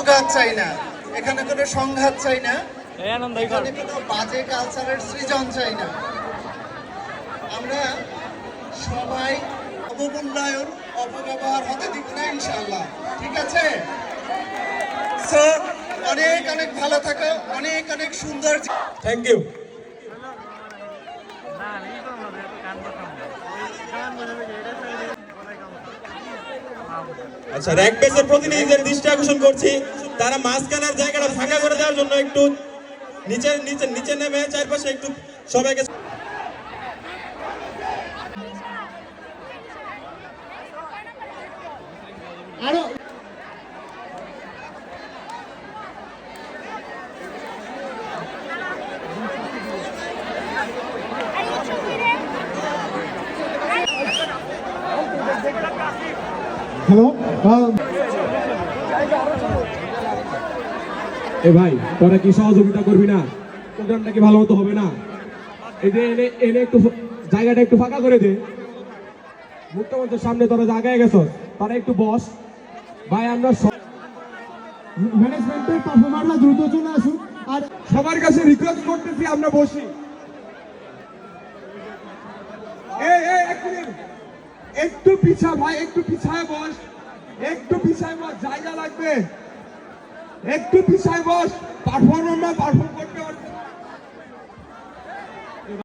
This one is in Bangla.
অগাধ চাই না, এখানে কোনো সংঘাত চাই না, এখানে কোনো বাজে কালচারের সৃজন চাই না। আমরা সবাই অবমূল্যায়ন অপব্যবহার হতে দিব না ইনশাআল্লাহ, ঠিক আছে? সো অনেক অনেক ভালো থাকো, অনেক অনেক সুন্দর। Thank you. আচ্ছা, র্যাক বেসের প্রতিনিধিদের দৃষ্টি আকর্ষণ করছি, তারা মাঝখানের জায়গাটা ফাঁকা করে দেওয়ার জন্য একটু নিচে নিচে নিচে নেমে চারপাশে একটু সবাইকে। আরো হ্যালো, এ ভাই, তোরা কি সহযোগিতা করবি না? প্রোগ্রামটা কি ভালো মতো হবে না? এই যে এনে এনে একটু জায়গাটা একটু ফাঁকা করে দে। মুক্তমঞ্চের সামনে তোরা জায়গায় গেছ, তারা একটু বস ভাই। আমরা ম্যানেজমেন্টের পারফর্মাররা দ্রুত চলে আসুন। আর সবার কাছে রিকোয়েস্ট করতেছি, আমরা বসি। এক মিনিট, একটু পিছা ভাই, একটু পিছায় বস, একটু পিছায় বস, জায়গা লাগবে। একটু পিছায় বস, পারফর্মার